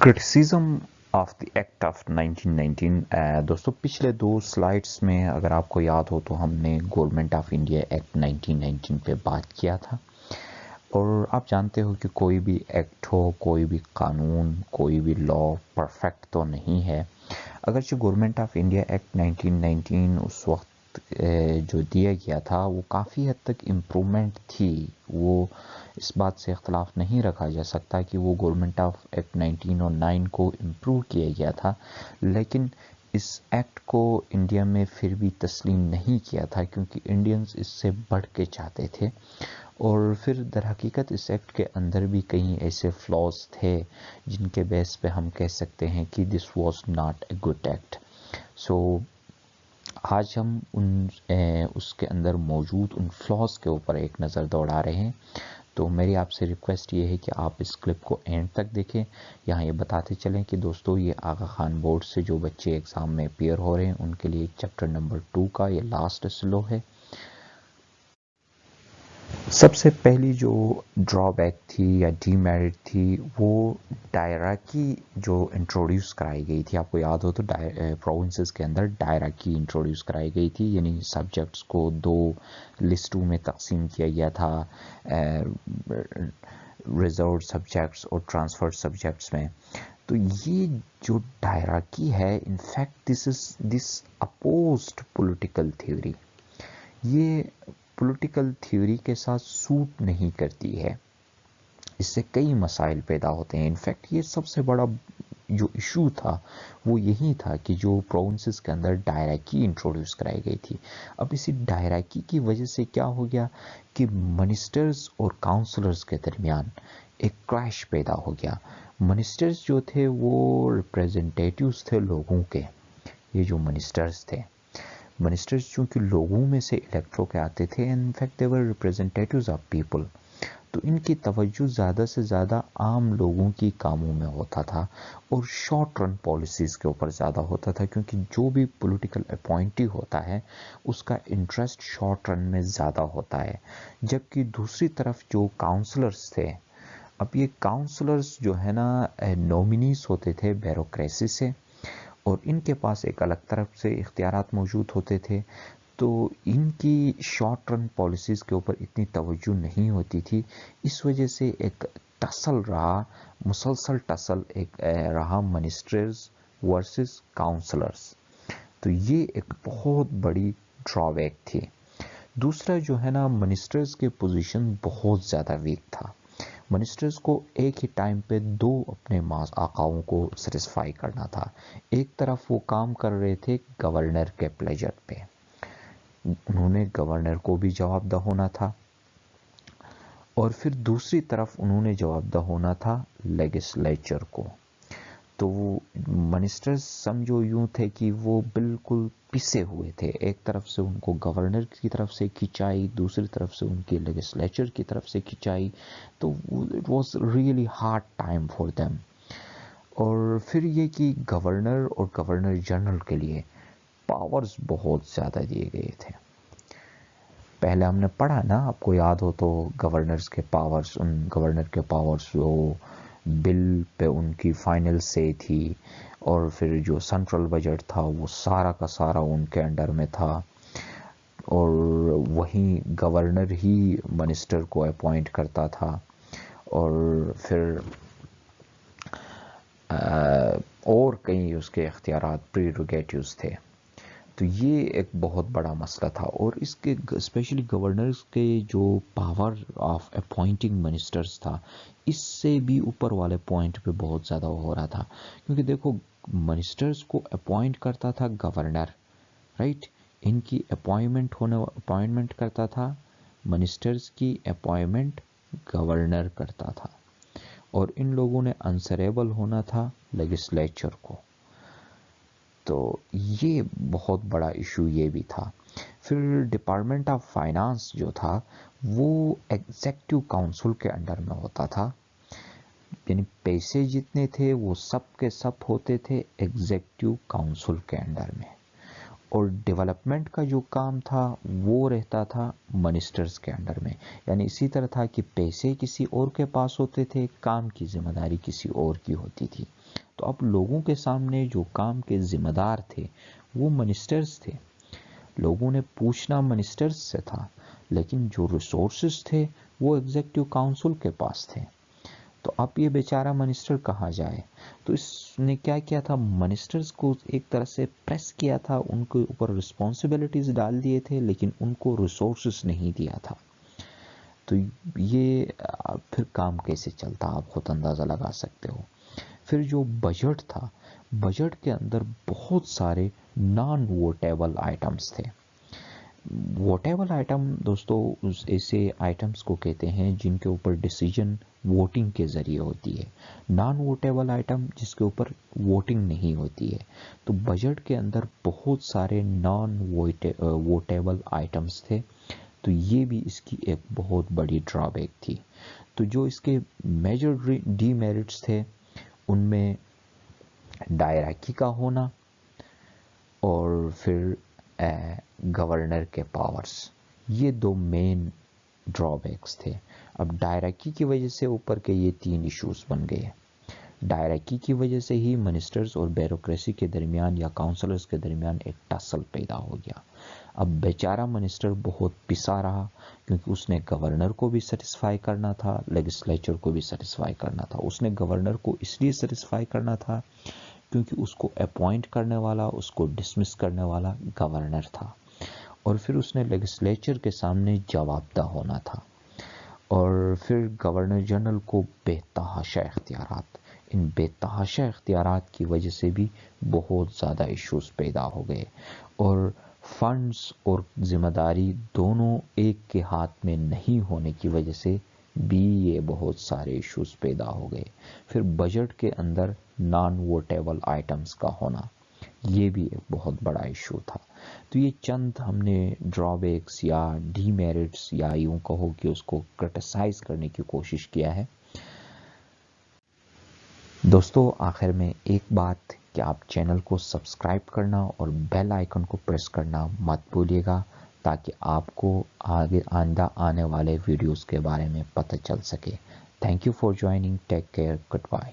Criticism of the act of 1919। दोस्तों पिछले दो स्लाइड्स में अगर आपको याद हो तो हमने गवर्नमेंट ऑफ इंडिया एक्ट 1919 पे बात किया था। और आप जानते हो कि कोई भी एक्ट हो, कोई भी कानून, कोई भी लॉ परफेक्ट तो नहीं है। अगरचे गवर्नमेंट ऑफ इंडिया एक्ट 1919 उस वक्त जो दिया गया था वो काफ़ी हद तक इम्प्रूवमेंट थी, वो इस बात से इख्तलाफ नहीं रखा जा सकता कि वो गवर्नमेंट ऑफ एक्ट 1909 को इम्प्रूव किया गया था, लेकिन इस एक्ट को इंडिया में फिर भी तस्लीम नहीं किया था क्योंकि इंडियंस इससे बढ़ के चाहते थे। और फिर दर हकीकत इस एक्ट के अंदर भी कई ऐसे फ्लॉज थे जिनके बेस पे हम कह सकते हैं कि this was not a good act. So आज हम उसके अंदर मौजूद उन फ्लॉज के ऊपर एक नज़र दौड़ा रहे हैं। तो मेरी आपसे रिक्वेस्ट ये है कि आप इस क्लिप को एंड तक देखें। यहाँ ये बताते चलें कि दोस्तों ये आगा खान बोर्ड से जो बच्चे एग्ज़ाम में अपियर हो रहे हैं उनके लिए चैप्टर नंबर 2 का ये लास्ट स्लो है। सबसे पहली जो ड्रॉबैक थी या डीमेरिट थी वो डायराकी जो इंट्रोड्यूस कराई गई थी। आपको याद हो तो प्रोविंसेस के अंदर डायराकी इंट्रोड्यूस कराई गई थी, यानी सब्जेक्ट्स को दो लिस्टों में तकसीम किया गया था, रिजर्व सब्जेक्ट्स और ट्रांसफर सब्जेक्ट्स में। तो ये जो डायराकी है, in fact this opposed political theory, ये पॉलिटिकल थ्योरी के साथ सूट नहीं करती है। इससे कई मसाइल पैदा होते हैं। इनफैक्ट ये सबसे बड़ा जो इशू था वो यही था कि जो प्रोविंसेस के अंदर डायराकी इंट्रोड्यूस कराई गई थी। अब इसी डायराकी की वजह से क्या हो गया कि मिनिस्टर्स और काउंसलर्स के दरमियान एक क्रैश पैदा हो गया। मिनिस्टर्स जो थे वो रिप्रेजेंटेटिव्स थे लोगों के। ये जो मिनिस्टर्स थे, मिनिस्टर्स चूँकि लोगों में से इलेक्ट होकर आते थे, in fact they were representatives of people, तो इनकी तवज्जो ज़्यादा से ज़्यादा आम लोगों की कामों में होता था और शॉर्ट रन पॉलिसीज़ के ऊपर ज़्यादा होता था, क्योंकि जो भी पॉलिटिकल अपॉइंटी होता है उसका इंटरेस्ट शॉर्ट रन में ज़्यादा होता है। जबकि दूसरी तरफ जो काउंसलर्स थे, अब ये काउंसलर्स जो है ना नॉमिनीज होते थे ब्यूरोक्रेसी से, और इनके पास एक अलग तरफ से इख्तियारात मौजूद होते थे। तो इनकी शॉर्ट रन पॉलिसीज़ के ऊपर इतनी तवज्जो नहीं होती थी। इस वजह से एक टसल रहा, मुसलसल टसल एक रहा मिनिस्टर्स वर्सेस काउंसलर्स। तो ये एक बहुत बड़ी ड्रॉबैक थी। दूसरा जो है ना, मिनिस्टर्स के पोजीशन बहुत ज़्यादा वीक था। मिनिस्टर्स को एक ही टाइम पे दो अपने आकाओं को सेटिस्फाई करना था। एक तरफ वो काम कर रहे थे गवर्नर के प्लेजर पे, उन्होंने गवर्नर को भी जवाबदेह होना था, और फिर दूसरी तरफ उन्होंने जवाबदेह होना था लेजिस्लेचर को। तो मिनिस्टर्स समझो यूं थे कि वो बिल्कुल पिसे हुए थे। एक तरफ से उनको गवर्नर की तरफ से खिंचाई, दूसरी तरफ से उनके लेजिस्लेचर की तरफ से खिंचाई। तो it was really hard time for them. और फिर ये कि गवर्नर और गवर्नर जनरल के लिए पावर्स बहुत ज़्यादा दिए गए थे। पहले हमने पढ़ा ना, आपको याद हो तो, गवर्नर्स के पावर्स, उन गवर्नर के पावर्स वो बिल पे उनकी फाइनल से थी, और फिर जो सेंट्रल बजट था वो सारा का सारा उनके अंडर में था, और वहीं गवर्नर ही मिनिस्टर को अपॉइंट करता था, और फिर और कई उसके इख्तियारात प्रीरोगेटिव्स थे। तो ये एक बहुत बड़ा मसला था। और इसके स्पेशली गवर्नर्स के जो पावर ऑफ अपॉइंटिंग मिनिस्टर्स था, इससे भी ऊपर वाले पॉइंट पे बहुत ज़्यादा हो रहा था। क्योंकि देखो, मिनिस्टर्स को अपॉइंट करता था गवर्नर, राइट। इनकी अपॉइंटमेंट करता था, मिनिस्टर्स की अपॉइंटमेंट गवर्नर करता था, और इन लोगों ने आंसरेबल होना था लेजिस्लेचर को। तो ये बहुत बड़ा इशू ये भी था। फिर डिपार्टमेंट ऑफ फाइनेंस जो था वो एग्जीक्यूटिव काउंसिल के अंडर में होता था, यानी पैसे जितने थे वो सब के सब होते थे एग्जीक्यूटिव काउंसिल के अंडर में। اور ڈیولپمنٹ کا جو کام تھا وہ رہتا تھا منسٹرز کے انڈر میں. یعنی اسی طرح تھا کہ پیسے کسی اور کے پاس ہوتے تھے، کام کی ذمہ داری کسی اور کی ہوتی تھی. تو اب لوگوں کے سامنے جو کام کے ذمہ دار تھے وہ منسٹرز تھے. لوگوں نے پوچھنا منسٹرز سے تھا، لیکن جو ریسورسز تھے وہ ایگزیکٹو کاؤنسل کے پاس تھے. تو اب یہ بیچارہ منسٹر کہاں جائے؟ تو اس نے کیا کیا تھا، منسٹرز کو ایک طرح سے پریس کیا تھا، ان کے اوپر رسپانسبلٹیز ڈال دیے تھے، لیکن ان کو ریسورسز نہیں دیا تھا. تو یہ پھر کام کیسے چلتا آپ خود اندازہ لگا سکتے ہو. پھر جو بجٹ تھا، بجٹ کے اندر بہت سارے نان ووٹیبل آئٹمس تھے. ووٹیبل آئٹم دوستو ایسے آئٹمس کو کہتے ہیں جن کے اوپر ڈیسیجن ووٹنگ کے ذریعے ہوتی ہے. نان ووٹیبل آئٹم جس کے اوپر ووٹنگ نہیں ہوتی ہے. تو بجٹ کے اندر بہت سارے نان ووٹیبل آئٹمس تھے. تو یہ بھی اس کی ایک بہت بڑی ڈرا بیک تھی. تو جو اس کے میجر ڈی میرٹس تھے ان میں ڈائریکی کا ہونا اور پھر گورنر کے پاورز، یہ دو مین ڈرا بیکس تھے. اب ڈائریکی کی وجہ سے اوپر کے یہ 3 ایشوز بن گئے. ڈائریکی کی وجہ سے ہی منسٹرز اور بیوروکریسی کے درمیان یا کاؤنسلرز کے درمیان ایک ٹسل پیدا ہو گیا. اب بیچارہ منسٹر بہت پسا رہا کیونکہ اس نے گورنر کو بھی سیٹسفائی کرنا تھا، لیجسلیچر کو بھی سیٹسفائی کرنا تھا. اس نے گورنر کو اس لیے سیٹسفائی کرنا تھا کیونکہ اس کو اپوائنٹ کرنے والا، اس کو ڈسمس کرنے والا گورنر تھا، اور پھر اس نے لیجسلیچر کے سامنے جواب دہ ہونا تھا. اور پھر گورنر جنرل کو بے تحاشا اختیارات. ان بے تحاشا اختیارات کی وجہ سے بھی بہت زیادہ ایشوز پیدا ہو گئے، اور فنڈز اور ذمہ داری دونوں ایک کے ہاتھ میں نہیں ہونے کی وجہ سے بھی یہ بہت سارے ایشوز پیدا ہو گئے. پھر بجٹ کے اندر نان ووٹیبل آئٹمز کا ہونا، یہ بھی ایک بہت بڑا ایشو تھا. تو یہ چند ہم نے ڈرا بیکس یا ڈی میرٹس یا یوں کہو کہ اس کو کرٹیسائز کرنے کی کوشش کیا ہے. دوستو آخر میں ایک بات کہ آپ چینل کو سبسکرائب کرنا اور بیل آئیکن کو پریس کرنا مت بھولیے گا تاکہ آپ کو آگے آئندہ آنے والے ویڈیوز کے بارے میں پتہ چل سکے. Thank you for joining. Take care. Good bye.